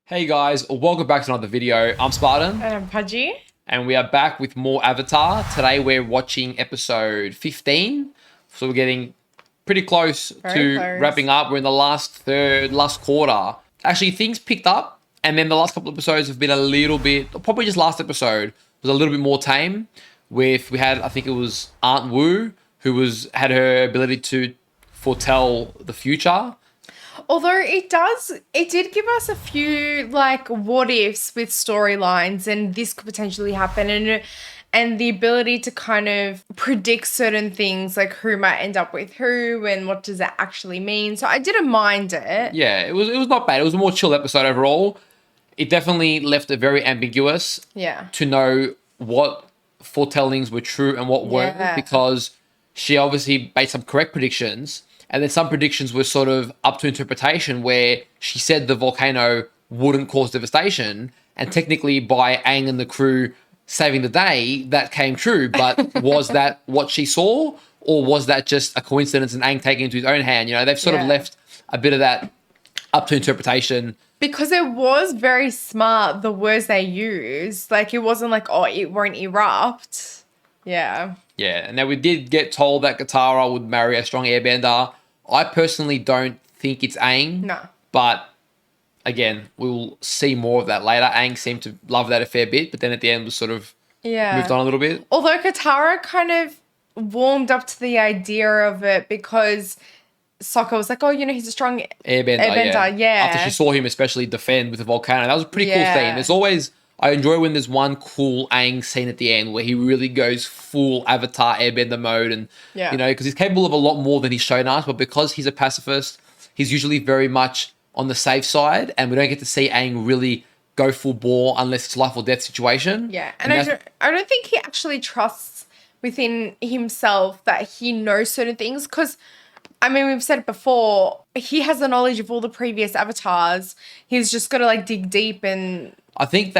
Hey guys, welcome back to another video. I'm Spartan. And I'm Pudgy. And we are back with more Avatar. Today we're watching episode 15. So we're getting pretty close to wrapping up. We're in the last quarter. Actually, things picked up. And then the last couple of episodes have been a little bit, probably just last episode was a little bit more tame. We had, I think it was Aunt Wu, who had her ability to foretell the future. Although it did give us a few like what ifs with storylines, and this could potentially happen, and the ability to kind of predict certain things, like who might end up with who and what does that actually mean. So I didn't mind it. Yeah, it was not bad. It was a more chill episode overall. It definitely left it very ambiguous. Yeah. To know what foretellings were true and what weren't, because she obviously made some correct predictions. And then some predictions were sort of up to interpretation, where she said the volcano wouldn't cause devastation. And technically by Aang and the crew saving the day, that came true. But was that what she saw? Or was that just a coincidence and Aang taking it into his own hand? You know, they've sort of left a bit of that up to interpretation. Because it was very smart, the words they used. Like, it wasn't like, oh, it won't erupt. Yeah. Yeah, and now we did get told that Katara would marry a strong airbender. I personally don't think it's Aang. No. But again, we'll see more of that later. Aang seemed to love that a fair bit, but then at the end was sort of moved on a little bit. Although Katara kind of warmed up to the idea of it because Sokka was like, oh, you know, he's a strong airbender. Yeah. After she saw him especially defend with the volcano. That was a pretty cool scene. There's always... I enjoy when there's one cool Aang scene at the end where he really goes full Avatar Airbender mode, and you know, because he's capable of a lot more than he's shown us, but because he's a pacifist, he's usually very much on the safe side, and we don't get to see Aang really go full bore unless it's life or death situation. Yeah, and I don't think he actually trusts within himself that he knows certain things, because I mean, we've said it before, he has the knowledge of all the previous avatars. He's just got to like dig deep, and I think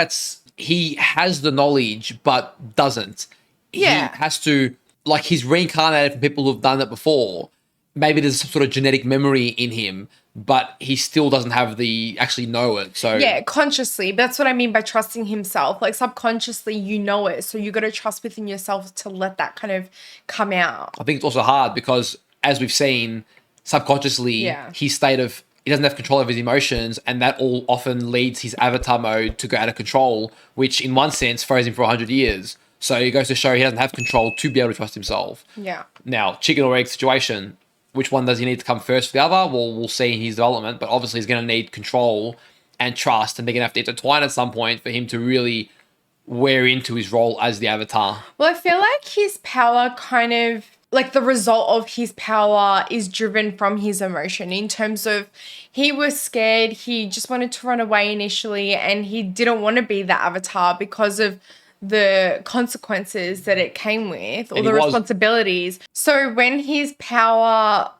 he has the knowledge, but doesn't. Yeah. He has to, like, he's reincarnated from people who've done that before. Maybe there's some sort of genetic memory in him, but he still doesn't actually know it. So yeah, consciously. That's what I mean by trusting himself. Like, subconsciously, you know it. So you got to trust within yourself to let that kind of come out. I think it's also hard because, as we've seen, subconsciously, his state of... he doesn't have control of his emotions, and that all often leads his avatar mode to go out of control, which in one sense froze him for 100 years. So it goes to show he doesn't have control to be able to trust himself. Yeah. Now, chicken or egg situation, which one does he need to come first for the other? Well, we'll see in his development, but obviously he's going to need control and trust, and they're going to have to intertwine at some point for him to really wear into his role as the avatar. Well, I feel like his power kind of... like the result of his power is driven from his emotion, in terms of he was scared. He just wanted to run away initially, and he didn't want to be the avatar because of the consequences that it came with, or the responsibilities. So when his power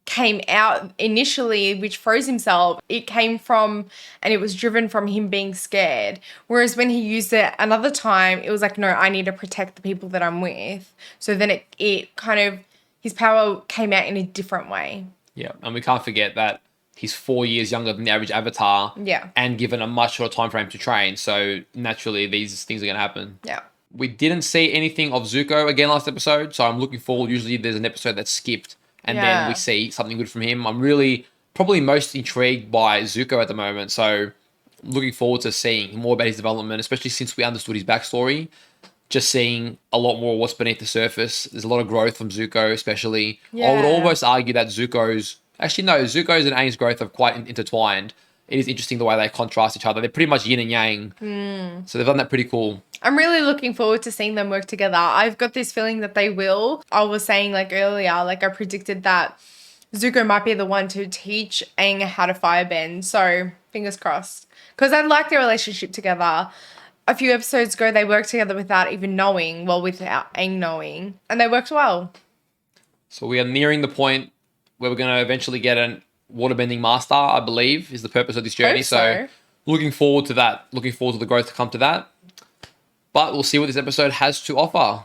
came out initially, which froze himself, it came from, and it was driven from him being scared. Whereas when he used it another time, it was like, no, I need to protect the people that I'm with. So then it kind of, his power came out in a different way. Yeah, and we can't forget that he's 4 years younger than the average avatar. Yeah. And given a much shorter time frame to train. So naturally, these things are going to happen. Yeah. We didn't see anything of Zuko again last episode, so I'm looking forward. Usually there's an episode that's skipped, and then we see something good from him. I'm really probably most intrigued by Zuko at the moment. So looking forward to seeing more about his development, especially since we understood his backstory. Just seeing a lot more of what's beneath the surface. There's a lot of growth from Zuko, especially. Yeah. I would almost argue that Zuko's and Aang's growth are quite intertwined. It is interesting the way they contrast each other. They're pretty much yin and yang. So they've done that pretty cool. I'm really looking forward to seeing them work together. I've got this feeling that they will. I was saying like earlier, like I predicted that Zuko might be the one to teach Aang how to firebend. So fingers crossed. Because I like their relationship together. A few episodes ago, they worked together without even knowing, without Aang knowing. And they worked well. So we are nearing the point where we're going to eventually get a waterbending master, I believe, is the purpose of this journey. So looking forward to that. Looking forward to the growth to come to that. But we'll see what this episode has to offer.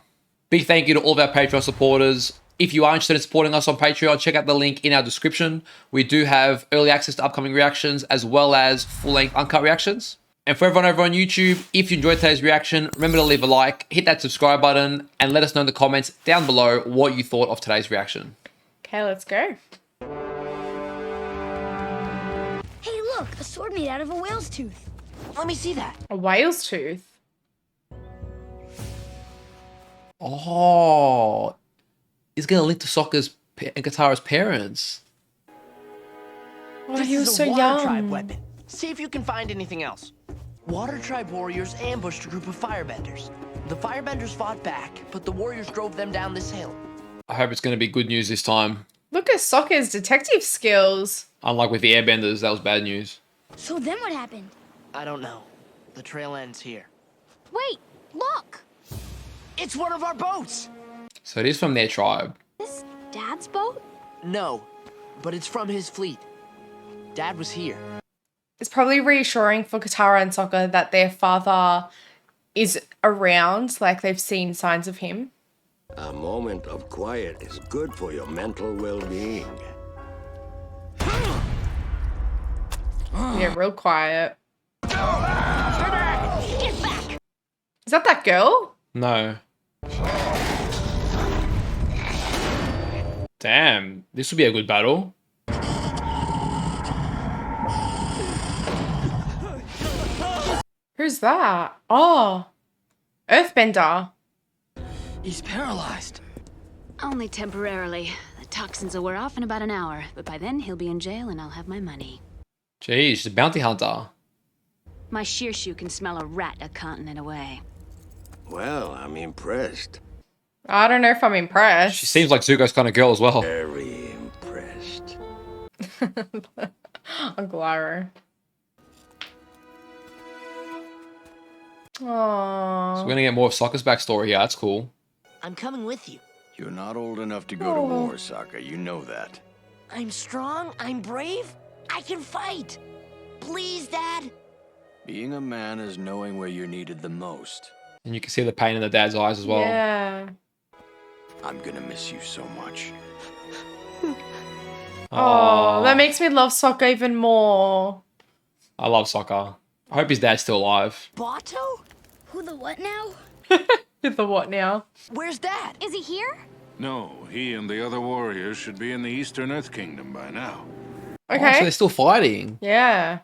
Big thank you to all of our Patreon supporters. If you are interested in supporting us on Patreon, check out the link in our description. We do have early access to upcoming reactions as well as full-length uncut reactions. And for everyone over on YouTube, if you enjoyed today's reaction, remember to leave a like, hit that subscribe button, and let us know in the comments down below what you thought of today's reaction. Okay, let's go. Hey, look, a sword made out of a whale's tooth. Let me see that. A whale's tooth. Oh, he's going to link to Sokka's and Katara's parents. Oh, This he was is so a Water Tribe young. weapon. See if you can find anything else. Water Tribe warriors ambushed a group of firebenders. The firebenders fought back, but the warriors drove them down this hill. I hope it's going to be good news this time. Look at Sokka's detective skills. Unlike with the airbenders, that was bad news. So then what happened? I don't know. The trail ends here. Wait, look! It's one of our boats! So it is from their tribe. This Dad's boat? No, but it's from his fleet. Dad was here. It's probably reassuring for Katara and Sokka that their father is around, like they've seen signs of him. A moment of quiet is good for your mental well-being. Yeah, real quiet. Get back! Is that girl? No. Damn, this will be a good battle. Who's that? Oh, Earthbender. He's paralyzed. Only temporarily. The toxins will wear off in about an hour, but by then he'll be in jail and I'll have my money. Jeez, she's a bounty hunter. My shearshoe can smell a rat a continent away. Well, I'm impressed. I don't know if I'm impressed. She seems like Zuko's kind of girl as well. Very impressed. Uncle Iroh. Aww. So we're going to get more of Sokka's backstory here. That's cool. I'm coming with you. You're not old enough to go to war, Sokka. You know that. I'm strong, I'm brave, I can fight. Please, Dad. Being a man is knowing where you're needed the most. And you can see the pain in the dad's eyes as well. Yeah. I'm gonna miss you so much. Oh, that makes me love Sokka even more. I love Sokka. I hope his dad's still alive. Bato? Who the what now? With the what now? Where's Dad? Is he here? No, he and the other warriors should be in the Eastern Earth Kingdom by now. Oh, so Okay. they're still fighting. Yeah.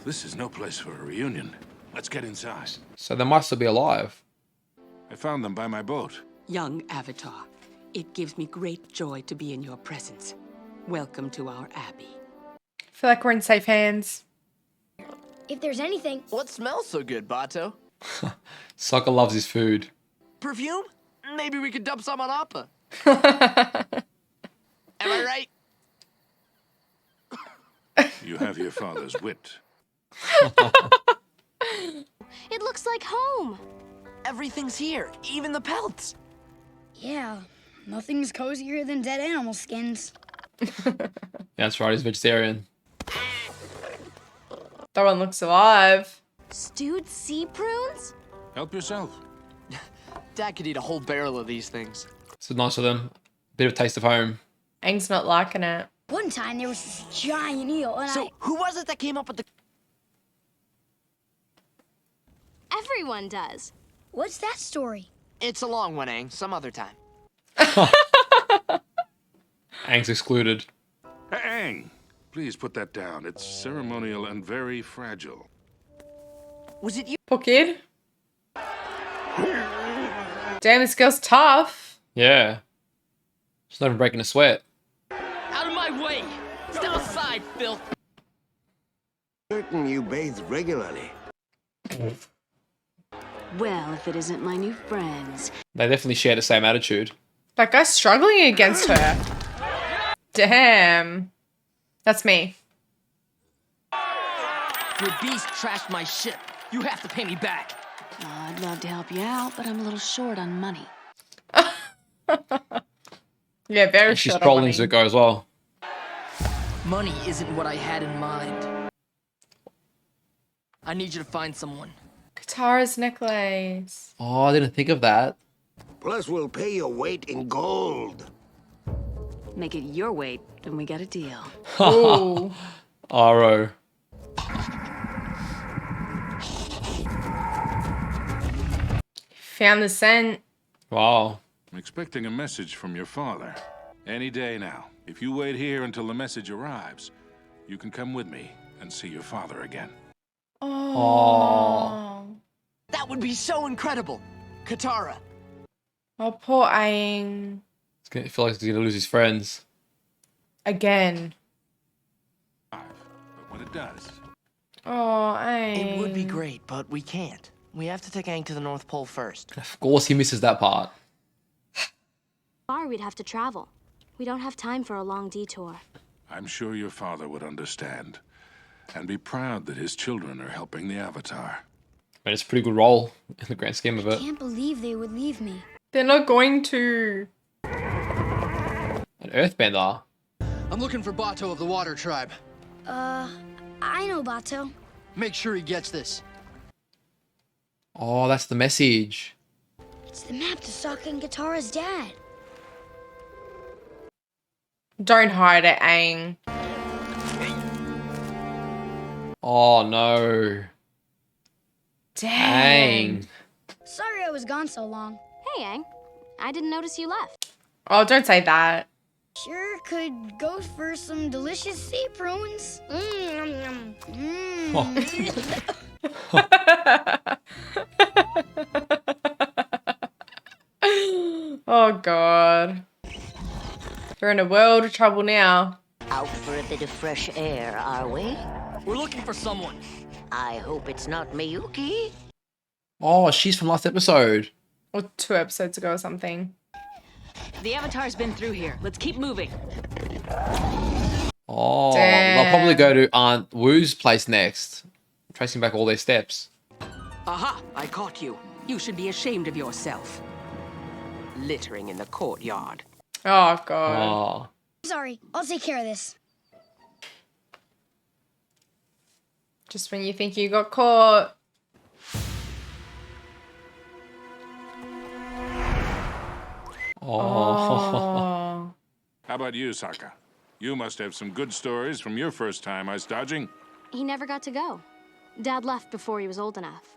This is no place for a reunion. Let's get inside. So they might still be alive. I found them by my boat. Young Avatar, it gives me great joy to be in your presence. Welcome to our abbey. I feel like we're in safe hands. If there's anything, What smells so good, Bato? Sokka loves his food. Perfume? Maybe we could dump some on Appa. Am I right? You have your father's wit. it looks like home. Everything's here, even the pelts. Yeah, nothing's cozier than dead animal skins. Yeah, that's right, he's vegetarian. That one looks alive. Stewed sea prunes? Help yourself. Dad could eat a whole barrel of these things. So nice of them. Bit of a taste of home. Aang's not liking it. One time there was this giant eel and So, who was it that came up with the... Everyone does. What's that story? It's a long one, Aang. Some other time. Aang's excluded. Aang, please put that down. It's ceremonial and very fragile. Was it you? Poor kid. Damn, this girl's tough. Yeah. She's not even breaking a sweat. Out of my way! Step aside, filth! Certain you bathe regularly. Well, if it isn't my new friends. They definitely share the same attitude. That guy's struggling against her. Damn. That's me. Your beast trashed my ship. You have to pay me back. Oh, I'd love to help you out, but I'm a little short on money. Yeah, very And she's short on trolling money. Zuko as well. Money isn't what I had in mind. I need you to find someone. Katara's necklace. Oh, I didn't think of that. Plus, we'll pay your weight in gold. Make it your weight, and we got a deal. Ooh. Aro. Found the scent. Wow. I'm expecting a message from your father. Any day now. If you wait here until the message arrives, you can come with me and see your father again. Oh. That would be so incredible. Katara. Oh, poor Aang. I feel like he's gonna lose his friends. Again. But when it does, Oh, Aang. It would be great, but we can't. We have to take Aang to the North Pole first. Of course he misses that part. Far we'd have to travel. We don't have time for a long detour. I'm sure your father would understand and be proud that his children are helping the Avatar. But it's a pretty good role in the grand scheme of it. Can't believe they would leave me. They're not going to. An earthbender. I'm looking for Bato of the Water Tribe. I know Bato. Make sure he gets this. Oh, that's the message. It's the map to Sokka and Katara's dad. Don't hide it, Aang. Oh no. Dang. Dang. Sorry I was gone so long. Hey, Aang. I didn't notice you left. Oh, don't say that. Sure could go for some delicious sea prunes. Yum, yum. Oh, God. We're in a world of trouble now. Out for a bit of fresh air, are we? We're looking for someone. I hope it's not Miyuki. Oh, she's from last episode. Or 2 episodes ago or something. The Avatar's been through here. Let's keep moving. Oh, Damn. they'll probably go to Aunt Wu's place next. Tracing back all their steps. Aha! I caught you. You should be ashamed of yourself. Littering in the courtyard. Oh, God. Oh. Sorry, I'll take care of this. Just when you think you got caught. Oh. How about you, Sokka? You must have some good stories from your first time ice dodging. He never got to go. Dad left before he was old enough.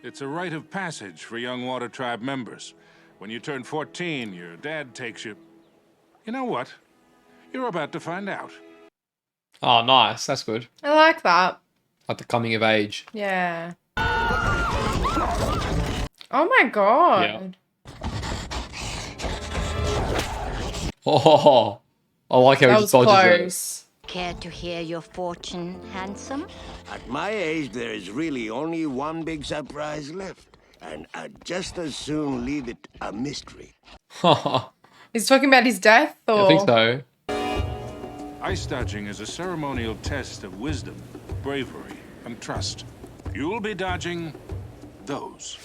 It's a rite of passage for young Water Tribe members. When you turn 14, your dad takes you... You know what? You're about to find out. Oh, nice. That's good. I like that. Like the coming of age. Yeah. Oh, my God. Oh, I like how That he was just dodges it. close. Care to hear your fortune, handsome? At my age, there is really only one big surprise left. And I'd just as soon leave it a mystery. He's talking about his death, or? I think so. Ice dodging is a ceremonial test of wisdom, bravery, and trust. You'll be dodging those.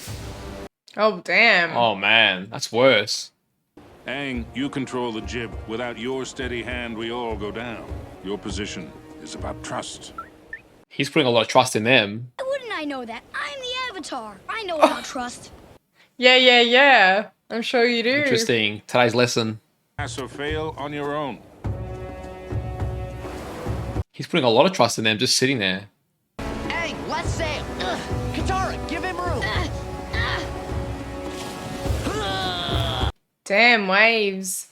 Oh, damn. Oh, man. That's worse. Aang, you control the jib. Without your steady hand, we all go down. Your position is about trust. He's putting a lot of trust in them. Why wouldn't I know that? I'm the Avatar. I know about trust. Yeah. I'm sure you do. Interesting. Today's lesson. Pass or fail on your own. He's putting a lot of trust in them just sitting there. Aang, let's sail. Katara, give him room. Damn, waves.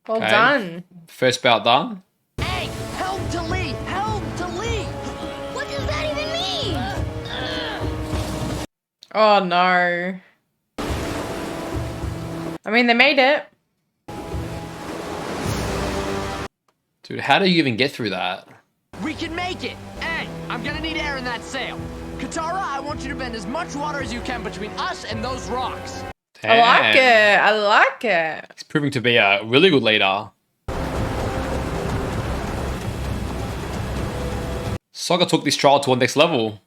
Well Okay. done. First bout done. Aang, helm to lead. Helm to lead. What does that even mean? Oh, no. I mean, they made it. Dude, how do you even get through that? We can make it. Aang, I'm gonna need air in that sail. Katara, I want you to bend as much water as you can between us and those rocks. I like Damn. it. I like it. He's proving to be a really good leader. Sokka took this trial to a next level.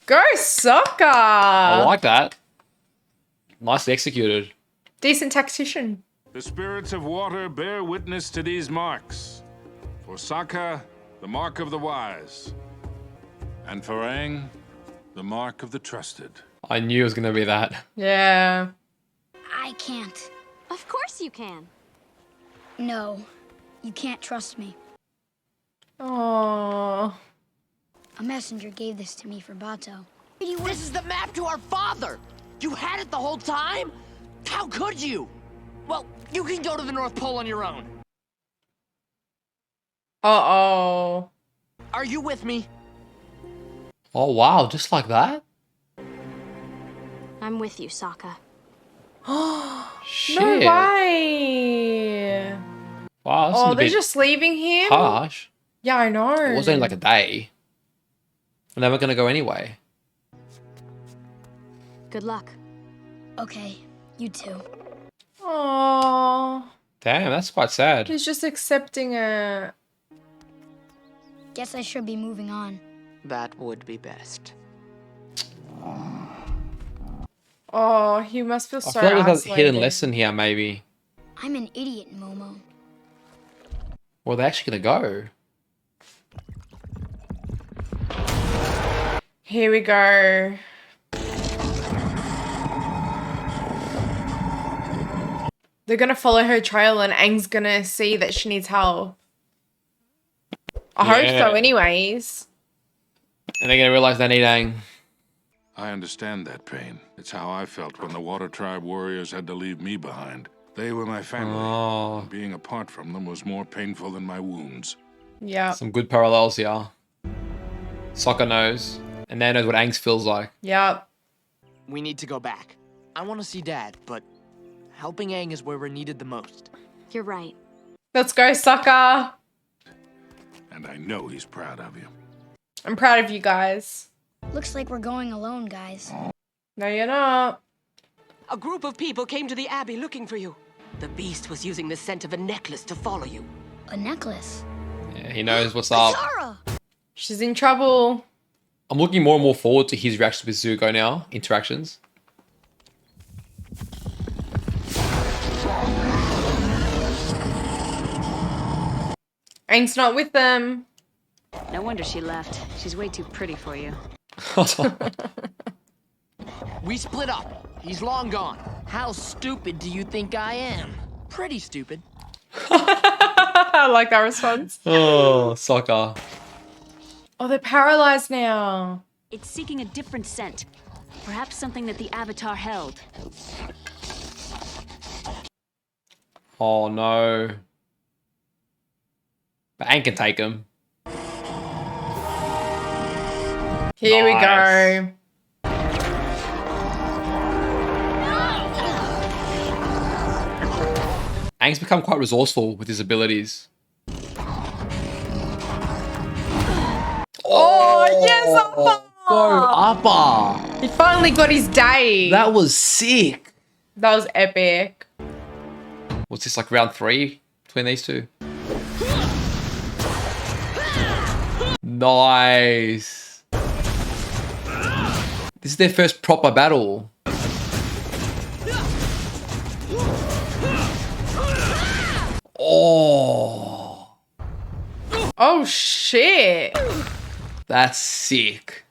Go, Sokka. I like that. Nicely executed. Decent tactician. The spirits of water bear witness to these marks. For Sokka, the mark of the wise. And for Aang, the mark of the trusted. I knew it was gonna be that. Yeah. I can't. Of course you can. No, you can't trust me. Oh. A messenger gave this to me for Bato. This is the map to our father! You had it the whole time? How could you? Well, you can go to the North Pole on your own. Uh-oh. Are you with me? Oh wow, just like that? I'm with you, Sokka. Shit. No way. Wow, that's Oh, a they're bit just leaving him? harsh. Yeah, I know. It was only like a day. And they were gonna go anyway. Good luck. Okay, you too. Oh. Damn, that's quite sad. He's just accepting it. Guess I should be moving on. That would be best. Oh, he must feel I so feel like there's a hidden isolated. lesson here, maybe. I'm an idiot, Momo. Where are they actually gonna go? Here we go. They're gonna follow her trail and Aang's gonna see that she needs help. I hope so Yeah. anyways. And they're gonna realize they need Aang. I understand that pain. It's how I felt when the Water Tribe warriors had to leave me behind. They were my family. Oh, Being apart from them was more painful than my wounds. Yeah. some good parallels here. Sokka knows. And Nan knows what Aang's feels like. Yep. We need to go back. I want to see Dad, but helping Aang is where we're needed the most. You're right. Let's go, Sokka. And I know he's proud of you. I'm proud of you guys. Looks like we're going alone, guys. No, you're not. A group of people came to the Abbey looking for you. The beast was using the scent of a necklace to follow you. A necklace? Yeah, he knows what's up. Katara! She's in trouble. I'm looking more and more forward to his reactions with Zuko now. Interactions. Aang's not with them. No wonder she left. She's way too pretty for you. We split up. He's long gone. How stupid do you think I am? Pretty stupid. I like that response. Oh, Sokka. Oh, they're paralyzed now. It's seeking a different scent. Perhaps something that the Avatar held. Oh no. But Aang can take him. Here we go. Aang's become quite resourceful with his abilities. Oh, yes, Appa! Go Appa! He finally got his day. That was sick. That was epic. What's this, like round 3 between these two? Nice. This is their first proper battle. Oh. Oh, shit. That's sick.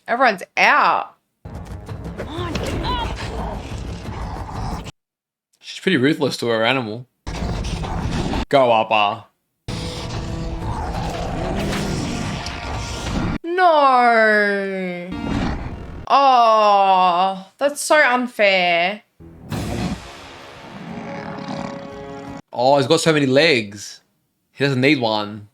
Everyone's out. She's pretty ruthless to her animal. Go Appa. No. Oh, that's so unfair. Oh, he's got so many legs. He doesn't need one.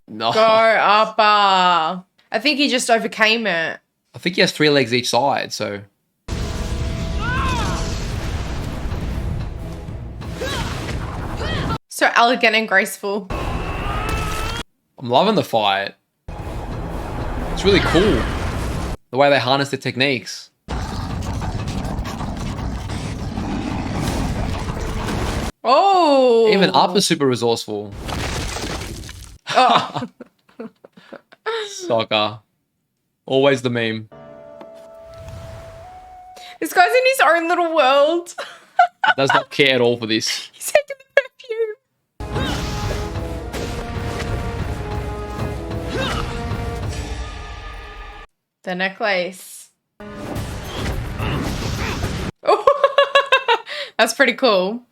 No. Go, Appa. I think he just overcame it. I think he has 3 legs each side, so. So elegant and graceful. I'm loving the fight. It's really cool. The way they harness their techniques. Oh. Even Appa's super resourceful. Oh. Sokka. Always the meme. This guy's in his own little world. Does not care at all for this. He's taking the perfume. The necklace. That's pretty cool.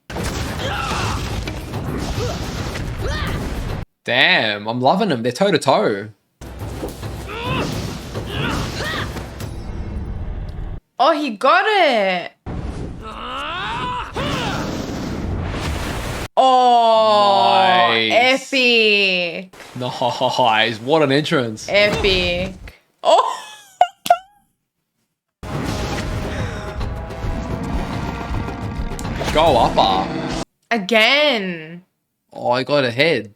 Damn, I'm loving them. They're toe to toe. Oh, he got it. Oh, Nice. epic. Nice. What an entrance. Epic. Oh. Go upper. Again. Oh, I got ahead.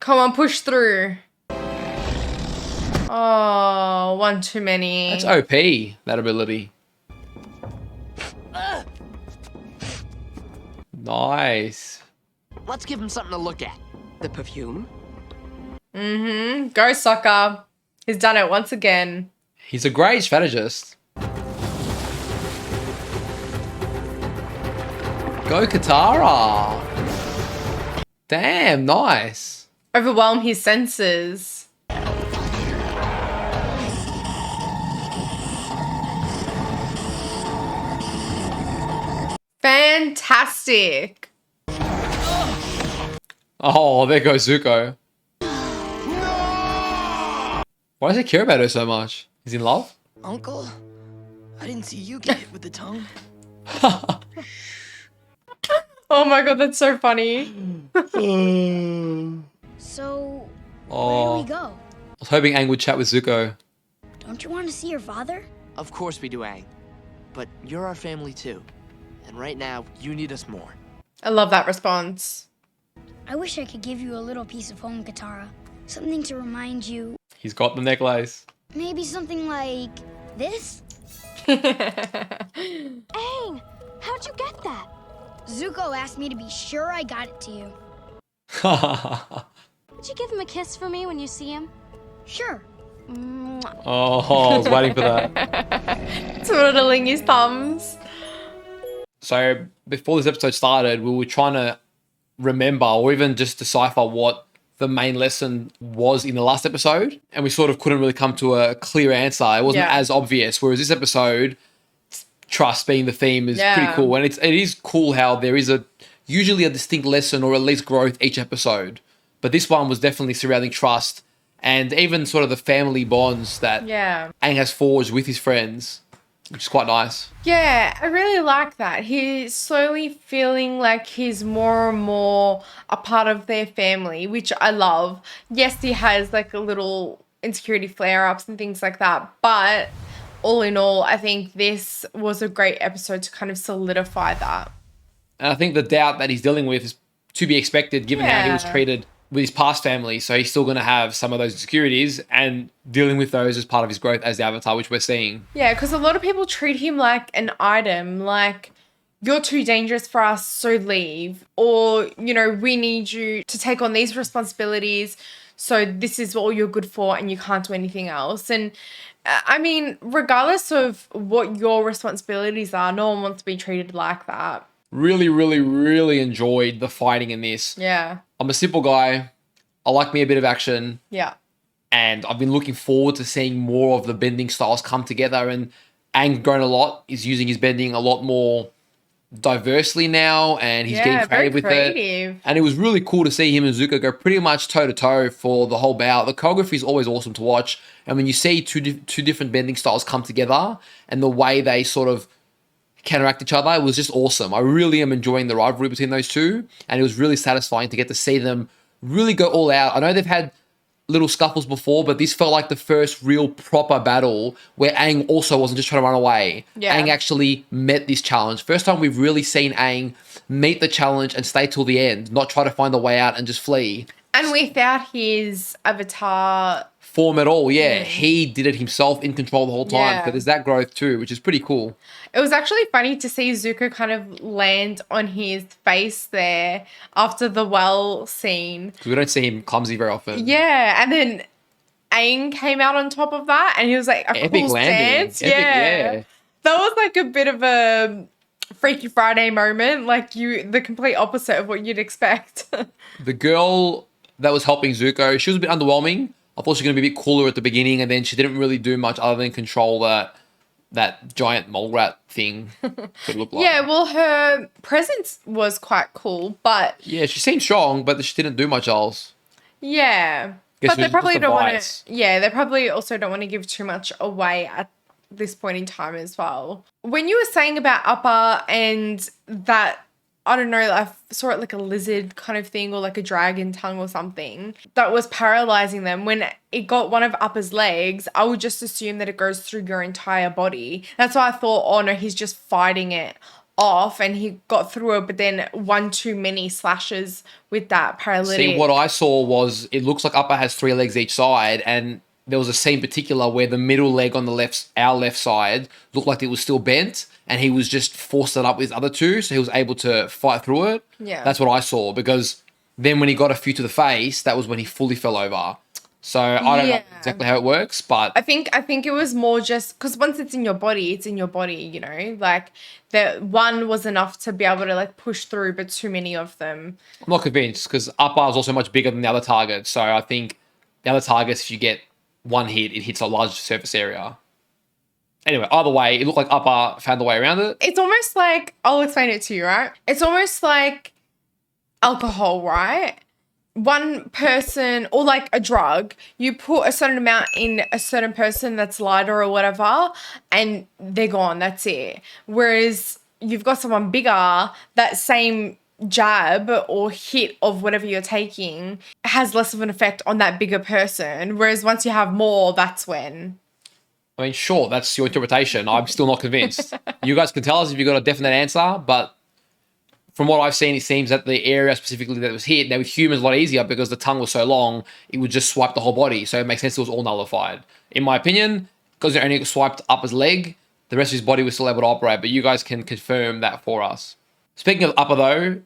Come on, push through. Oh, one too many. That's OP, that ability. Nice. Let's give him something to look at. The perfume? Mm-hmm. Go, Sokka. He's done it once again. He's a great strategist. Go Katara. Damn, nice. Overwhelm his senses. Fantastic. Oh, there goes Zuko. Why does he care about her so much? Is he in love? Uncle? I didn't see you get hit with the tongue. Oh my god, that's so funny. So, where do Oh, we go? I was hoping Aang would chat with Zuko. Don't you want to see your father? Of course we do, Aang. But you're our family too. And right now, you need us more. I love that response. I wish I could give you a little piece of home, Katara. Something to remind you. He's got the necklace. Maybe something like this? Aang, how'd you get that? Zuko asked me to be sure I got it to you. Would you give him a kiss for me when you see him? Sure. Mwah. Oh, I was waiting for that. Twiddling his thumbs. So before this episode started, we were trying to remember or even just decipher what the main lesson was in the last episode, and we sort of couldn't really come to a clear answer. It wasn't as obvious, whereas this episode, trust being the theme, is pretty cool. And it is cool how there is usually a distinct lesson or at least growth each episode. But this one was definitely surrounding trust and even sort of the family bonds that Aang has forged with his friends, which is quite nice. Yeah, I really like that. He's slowly feeling like he's more and more a part of their family, which I love. Yes, he has like a little insecurity flare-ups and things like that, but all in all, I think this was a great episode to kind of solidify that. And I think the doubt that he's dealing with is to be expected given how he was treated with his past family. So he's still going to have some of those insecurities and dealing with those as part of his growth as the Avatar, which we're seeing. Yeah, because a lot of people treat him like an item, like, you're too dangerous for us, so leave. Or, you know, we need you to take on these responsibilities, so this is all you're good for and you can't do anything else. And I mean, regardless of what your responsibilities are, no one wants to be treated like that. Really, really, really enjoyed the fighting in this. Yeah. I'm a simple guy. I like me a bit of action. Yeah. And I've been looking forward to seeing more of the bending styles come together. And Aang grown a lot. He's using his bending a lot more diversely now. And he's getting creative with it. And it was really cool to see him and Zuko go pretty much toe-to-toe for the whole bout. The choreography is always awesome to watch. And when you see two different bending styles come together and the way they sort of counteract each other, it was just awesome. I really am enjoying the rivalry between those two, and it was really satisfying to get to see them really go all out. I know they've had little scuffles before, but this felt like the first real proper battle where Aang also wasn't just trying to run away. Aang actually met this challenge. First time we've really seen Aang meet the challenge and stay till the end, not try to find a way out and just flee. And without his avatar form at all, he did it himself in control the whole time. So there's that growth too, which is pretty cool. It was actually funny to see Zuko kind of land on his face there after the well scene. Because we don't see him clumsy very often. Yeah, and then Aang came out on top of that, and he was like, epic cool landing. stance. Yeah. That was like a bit of a Freaky Friday moment, like the complete opposite of what you'd expect. The girl that was helping Zuko. She was a bit underwhelming. I thought she was going to be a bit cooler at the beginning, and then she didn't really do much other than control that giant mole rat thing. Could look like. Yeah, well, her presence was quite cool, but Yeah, she seemed strong, but she didn't do much else. yeah. Guess But they it was probably just a don't want vice. to. Yeah, they probably also don't want to give too much away at this point in time as well. When you were saying about Appa and that, I don't know, I saw it like a lizard kind of thing or like a dragon tongue or something that was paralyzing them. When it got one of Appa's legs, I would just assume that it goes through your entire body. That's why I thought, oh no, he's just fighting it off and he got through it, but then one too many slashes with that paralytic. See, what I saw was it looks like Appa has 3 legs each side, and there was a scene in particular where the middle leg on our left side looked like it was still bent, and he was just forced it up with his other 2, so he was able to fight through it. Yeah. That's what I saw, because then when he got a few to the face, that was when he fully fell over. So I don't know exactly how it works, but I think it was more just because once it's in your body, it's in your body, you know? Like the one was enough to be able to like push through, but too many of them. I'm not convinced because Appa is also much bigger than the other targets. So I think the other targets, if you get one hit, it hits a large surface area. Anyway, either way, it looked like Appa found the way around it. It's almost like, I'll explain it to you, right? It's almost like alcohol, right? One person, or like a drug, you put a certain amount in a certain person that's lighter or whatever, and they're gone, that's it. Whereas you've got someone bigger, that same jab or hit of whatever you're taking has less of an effect on that bigger person. Whereas once you have more, that's when. I mean, sure, that's your interpretation. I'm still not convinced. You guys can tell us if you got a definite answer, but from what I've seen, it seems that the area specifically that was hit, now with humans a lot easier because the tongue was so long, it would just swipe the whole body. So it makes sense it was all nullified. In my opinion, because it only swiped up his leg, the rest of his body was still able to operate, but you guys can confirm that for us. Speaking of Appa though,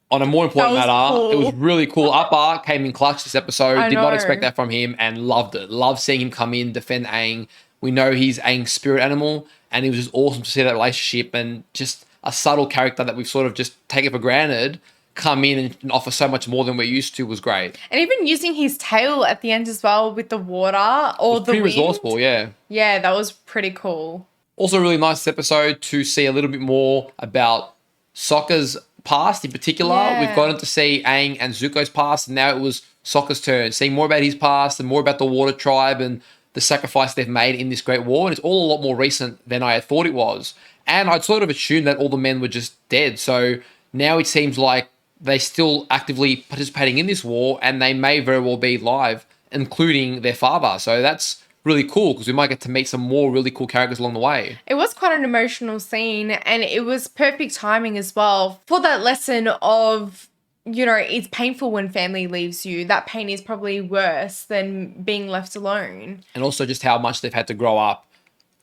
on a more important matter, cool. It was really cool. Appa came in clutch this episode. I Did not know. expect that from him and loved it. Loved seeing him come in, defend Aang. We know he's Aang's spirit animal, and it was just awesome to see that relationship and just a subtle character that we've sort of just taken for granted come in and offer so much more than we're used to was great. And even using his tail at the end as well with the water or the Pretty wind. resourceful, yeah. Yeah, that was pretty cool. Also really nice episode to see a little bit more about Sokka's past in particular. Yeah. We've gotten to see Aang and Zuko's past, and now it was Sokka's turn, seeing more about his past and more about the Water Tribe and the sacrifice they've made in this great war. And it's all a lot more recent than I had thought it was. And I'd sort of assumed that all the men were just dead. So now it seems like they're still actively participating in this war, and they may very well be live, including their father. So that's really cool because we might get to meet some more really cool characters along the way. It was quite an emotional scene, and it was perfect timing as well for that lesson of, you know, it's painful when family leaves you. That pain is probably worse than being left alone. And also just how much they've had to grow up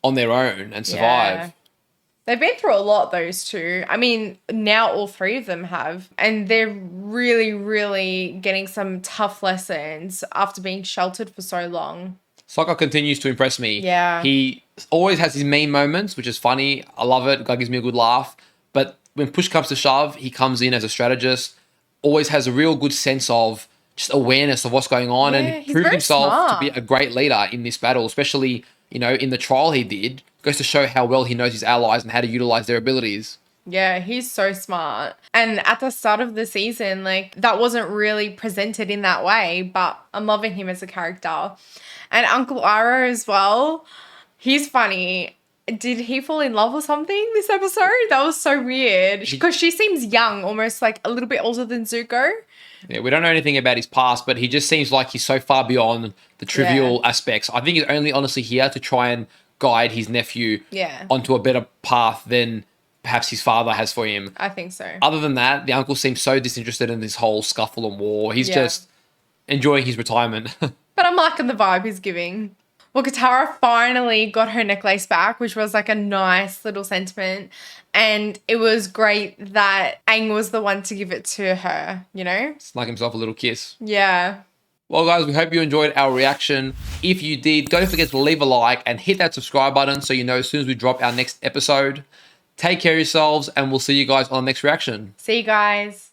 on their own and survive. Yeah. They've been through a lot, those two. I mean, now all 3 of them have. And they're really, really getting some tough lessons after being sheltered for so long. Sokka continues to impress me. Yeah. He always has his mean moments, which is funny. I love it. Guy gives me a good laugh. But when push comes to shove, he comes in as a strategist, always has a real good sense of just awareness of what's going on, Yeah, and he's proved very himself smart. to be a great leader in this battle, especially, you know, in the trial he did. Goes to show how well he knows his allies and how to utilize their abilities. Yeah, he's so smart. And at the start of the season, like, that wasn't really presented in that way, but I'm loving him as a character. And Uncle Iroh as well, he's funny. Did he fall in love or something this episode? That was so weird. Because she seems young, almost like a little bit older than Zuko. Yeah, we don't know anything about his past, but he just seems like he's so far beyond the trivial aspects. I think he's only honestly here to try and guide his nephew onto a better path than perhaps his father has for him. I think so. Other than that, the uncle seems so disinterested in this whole scuffle and war. He's just enjoying his retirement. But I'm liking the vibe he's giving. Well, Katara finally got her necklace back, which was like a nice little sentiment. And it was great that Aang was the one to give it to her, you know? Snug himself a little kiss. Yeah. Well, guys, we hope you enjoyed our reaction. If you did, don't forget to leave a like and hit that subscribe button so you know as soon as we drop our next episode. Take care of yourselves, and we'll see you guys on the next reaction. See you guys.